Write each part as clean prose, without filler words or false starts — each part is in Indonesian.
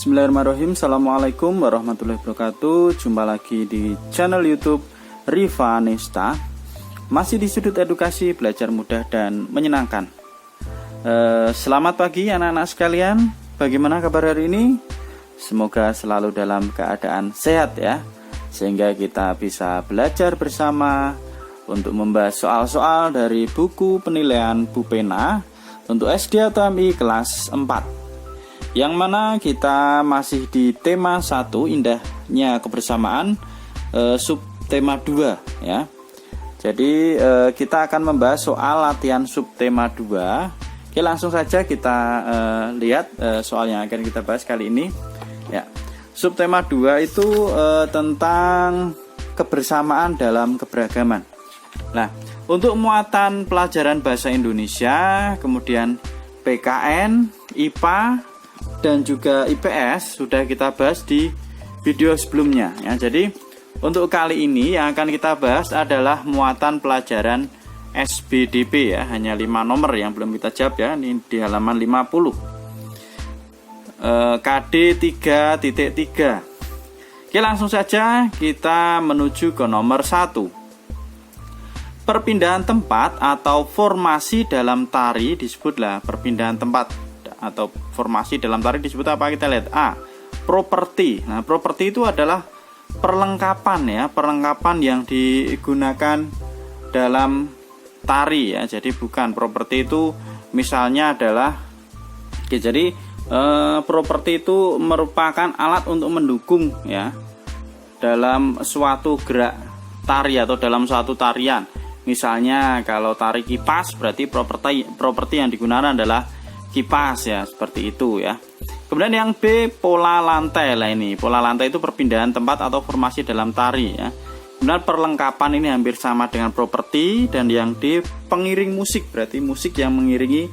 Bismillahirrahmanirrahim. Assalamualaikum warahmatullahi wabarakatuh. Jumpa lagi di channel YouTube Riva Nesta. Masih di sudut edukasi, belajar mudah dan menyenangkan. Selamat pagi anak-anak sekalian. Bagaimana kabar hari ini? Semoga selalu dalam keadaan sehat ya, sehingga kita bisa belajar bersama untuk membahas soal-soal dari buku penilaian Bu Pena untuk SD atau MI kelas 4. Yang mana kita masih di tema 1, indahnya kebersamaan, subtema 2 ya. Jadi kita akan membahas soal latihan subtema 2. Oke, langsung saja kita lihat soal yang akan kita bahas kali ini ya. Subtema 2 itu tentang kebersamaan dalam keberagaman. Nah, untuk muatan pelajaran bahasa Indonesia, kemudian PKN, IPA, dan juga IPS sudah kita bahas di video sebelumnya ya. Jadi untuk kali ini yang akan kita bahas adalah muatan pelajaran SBDP ya. Hanya 5 nomor yang belum kita jawab ya. Ini di halaman 50. KD 3.3. Oke, langsung saja kita menuju ke nomor 1. Perpindahan tempat atau formasi dalam tari disebutlah perpindahan tempat atau formasi dalam tari disebut apa? Kita lihat A, properti. Nah, properti itu adalah perlengkapan ya, perlengkapan yang digunakan dalam tari ya. Jadi bukan properti itu misalnya adalah jadi properti itu merupakan alat untuk mendukung ya dalam suatu gerak tari atau dalam suatu tarian. Misalnya kalau tari kipas berarti properti yang digunakan adalah kipas ya, seperti itu ya. Kemudian yang B, pola lantai lah. Ini pola lantai itu perpindahan tempat atau formasi dalam tari ya. Kemudian perlengkapan ini hampir sama dengan properti. Dan yang D, pengiring musik, berarti musik yang mengiringi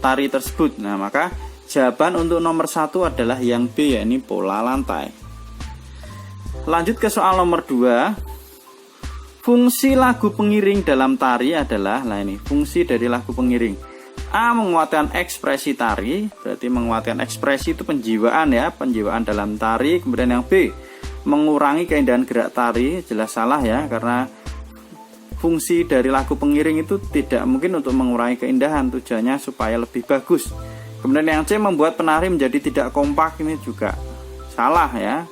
tari tersebut. Nah, maka jawaban untuk nomor 1 adalah yang B ya, ini pola lantai. Lanjut ke soal nomor 2. Fungsi lagu pengiring dalam tari adalah, nah ini fungsi dari lagu pengiring. A, menguatkan ekspresi tari, berarti menguatkan ekspresi itu penjiwaan ya, penjiwaan dalam tari. Kemudian yang B, mengurangi keindahan gerak tari, jelas salah ya, karena fungsi dari lagu pengiring itu tidak mungkin untuk mengurangi keindahan, tujuannya supaya lebih bagus. Kemudian yang C, membuat penari menjadi tidak kompak, ini juga salah ya.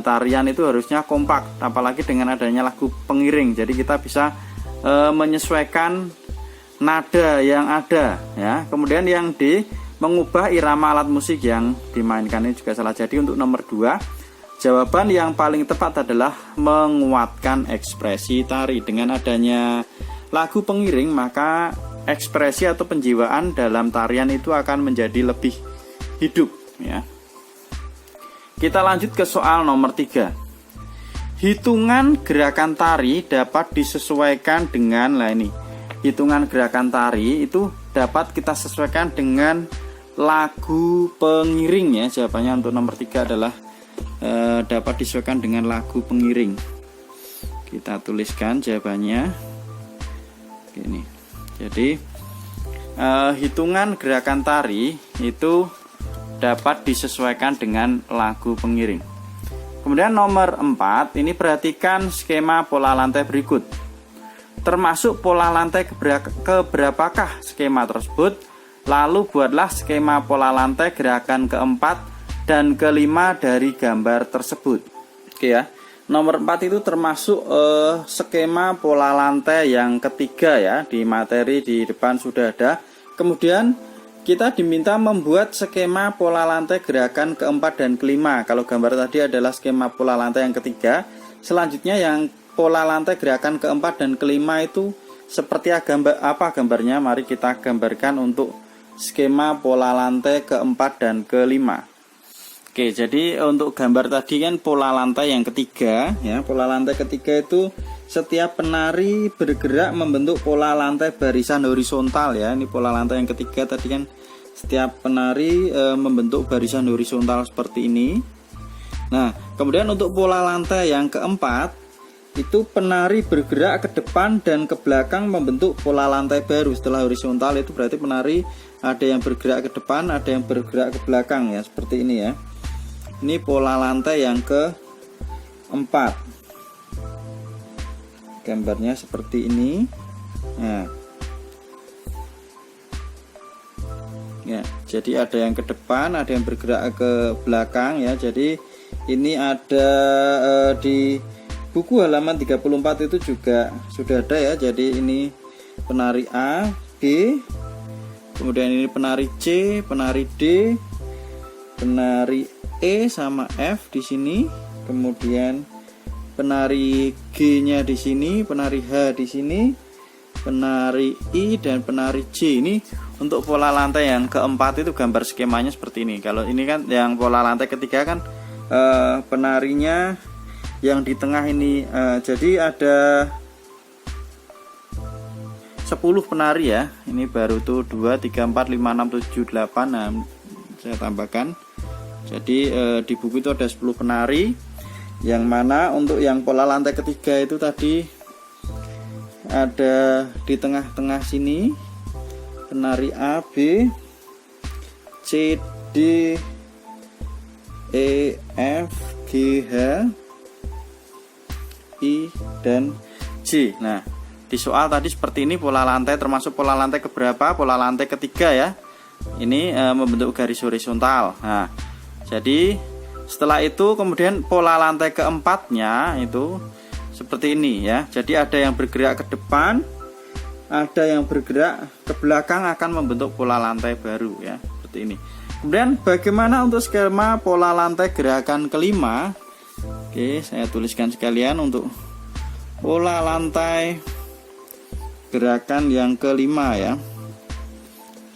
Tarian itu harusnya kompak, apalagi dengan adanya lagu pengiring. Jadi kita bisa menyesuaikan nada yang ada ya. Kemudian yang D, mengubah irama alat musik yang dimainkan, ini juga salah. Jadi untuk nomor 2 jawaban yang paling tepat adalah menguatkan ekspresi tari. Dengan adanya lagu pengiring maka ekspresi atau penjiwaan dalam tarian itu akan menjadi lebih hidup ya. Kita lanjut ke soal nomor 3. Hitungan gerakan tari dapat disesuaikan dengan, lah ini, hitungan gerakan tari itu dapat kita sesuaikan dengan lagu pengiring ya. Jawabannya untuk nomor 3 adalah dapat disesuaikan dengan lagu pengiring. Kita tuliskan jawabannya gini. Jadi hitungan gerakan tari itu dapat disesuaikan dengan lagu pengiring. Kemudian nomor 4, ini perhatikan skema pola lantai berikut. Termasuk pola lantai keberapakah skema tersebut? Lalu buatlah skema pola lantai gerakan keempat dan kelima dari gambar tersebut. Oke ya. Nomor 4 itu termasuk skema pola lantai yang ketiga ya. Di materi di depan sudah ada. Kemudian kita diminta membuat skema pola lantai gerakan keempat dan kelima. Kalau gambar tadi adalah skema pola lantai yang ketiga. Selanjutnya yang pola lantai gerakan keempat dan kelima itu seperti apa gambarnya? Mari kita gambarkan untuk skema pola lantai keempat dan kelima. Oke, jadi untuk gambar tadi kan pola lantai yang ketiga ya. Pola lantai ketiga itu setiap penari bergerak membentuk pola lantai barisan horizontal ya. Ini pola lantai yang ketiga tadi kan, setiap penari membentuk barisan horizontal seperti ini. Nah, kemudian untuk pola lantai yang keempat itu penari bergerak ke depan dan ke belakang membentuk pola lantai baru. Setelah horizontal itu berarti penari ada yang bergerak ke depan, ada yang bergerak ke belakang ya, seperti ini ya. Ini pola lantai yang keempat. Gambarnya seperti ini. Nah, ya, jadi ada yang ke depan, ada yang bergerak ke belakang ya. Jadi ini ada di buku halaman 34 itu juga sudah ada ya. Jadi ini penari A, B, kemudian ini penari C, penari D, penari E sama F di sini, kemudian penari G-nya di sini, penari H di sini, penari I dan penari J. Ini untuk pola lantai yang keempat itu gambar skemanya seperti ini. Kalau ini kan yang pola lantai ketiga kan penarinya yang di tengah ini, jadi ada 10 penari ya. Ini baru tuh 2, 3, 4, 5, 6, 7, 8. Nah, saya tambahkan. Jadi di buku itu ada 10 penari. Yang mana untuk yang pola lantai ketiga itu tadi ada di tengah-tengah sini penari A, B, C, D, E, F, G, H, I dan J. Nah, di soal tadi seperti ini pola lantai, termasuk pola lantai keberapa? Pola lantai ketiga ya. Ini membentuk garis horizontal. Nah, jadi setelah itu kemudian pola lantai keempatnya itu seperti ini ya. Jadi ada yang bergerak ke depan, ada yang bergerak ke belakang, akan membentuk pola lantai baru ya, seperti ini. Kemudian bagaimana untuk skema pola lantai gerakan kelima? Oke, saya tuliskan sekalian untuk pola lantai gerakan yang kelima ya.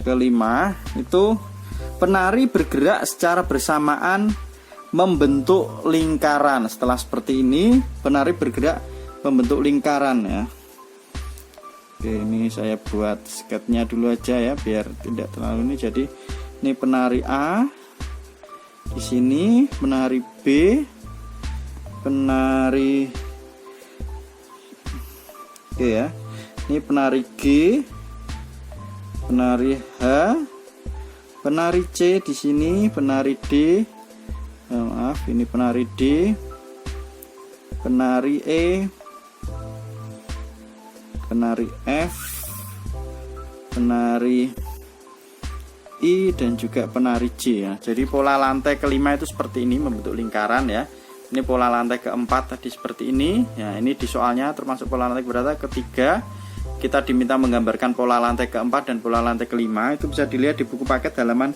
Kelima itu penari bergerak secara bersamaan membentuk lingkaran. Setelah seperti ini, penari bergerak membentuk lingkaran ya. Oke, ini saya buat sketnya dulu aja ya, biar tidak terlalu ini. Jadi ini penari A, di sini penari B, penari, oke ya. Ini penari G, penari H, penari C di sini, penari D. Maaf, ini penari D, penari E, penari F, penari I dan juga penari J ya. Jadi pola lantai kelima itu seperti ini, membentuk lingkaran ya. Ini pola lantai keempat tadi seperti ini. Ya, ini di soalnya termasuk pola lantai berapa? Ketiga. Kita diminta menggambarkan pola lantai keempat dan pola lantai kelima. Itu bisa dilihat di buku paket halaman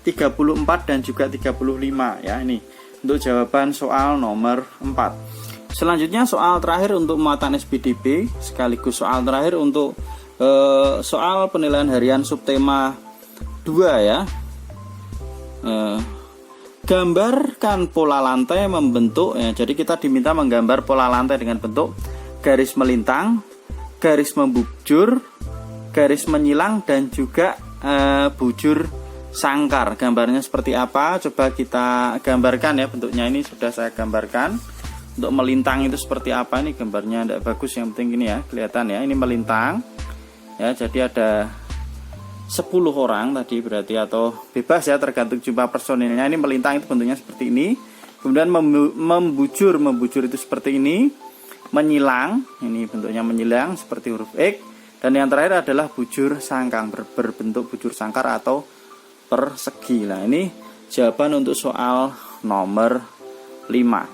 34 dan juga 35 ya. Ini untuk jawaban soal nomor 4. Selanjutnya soal terakhir untuk muatan SPDB, sekaligus soal terakhir untuk soal penilaian harian subtema 2 ya. Gambarkan pola lantai membentuk ya. Jadi kita diminta menggambar pola lantai dengan bentuk garis melintang, garis membujur, garis menyilang dan juga bujur sangkar. Gambarnya seperti apa? Coba kita gambarkan ya. Bentuknya ini sudah saya gambarkan. Untuk melintang itu seperti apa? Ini gambarnya tidak bagus, yang penting gini ya, kelihatan ya. Ini melintang ya. Jadi ada 10 orang tadi berarti, atau bebas ya, tergantung jumlah personilnya. Ini melintang itu bentuknya seperti ini. Kemudian membujur itu seperti ini. Menyilang, ini bentuknya menyilang seperti huruf X. Dan yang terakhir adalah bujur sangkar, berbentuk bujur sangkar atau persegi. Nah, ini jawaban untuk soal nomor 5.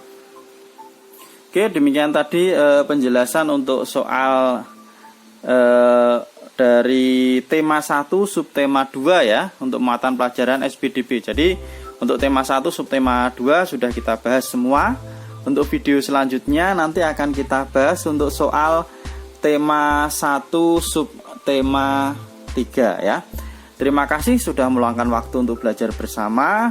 Oke, demikian tadi penjelasan untuk soal dari tema 1 subtema 2 ya, untuk muatan pelajaran SPDB. Jadi untuk tema 1 subtema 2 sudah kita bahas semua. Untuk video selanjutnya nanti akan kita bahas untuk soal tema 1 subtema 3 ya. Terima kasih sudah meluangkan waktu untuk belajar bersama.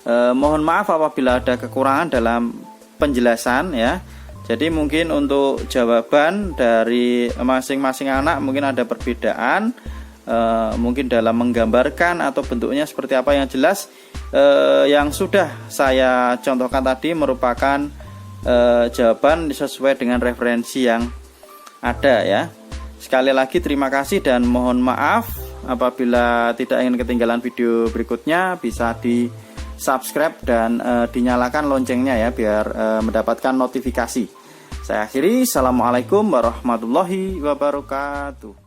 Mohon maaf apabila ada kekurangan dalam penjelasan ya. Jadi mungkin untuk jawaban dari masing-masing anak mungkin ada perbedaan, mungkin dalam menggambarkan atau bentuknya seperti apa. Yang jelas yang sudah saya contohkan tadi merupakan jawaban sesuai dengan referensi yang ada ya. Sekali lagi terima kasih dan mohon maaf apabila tidak ingin ketinggalan video berikutnya, bisa di subscribe dan dinyalakan loncengnya ya, biar mendapatkan notifikasi. Saya akhiri, assalamualaikum warahmatullahi wabarakatuh.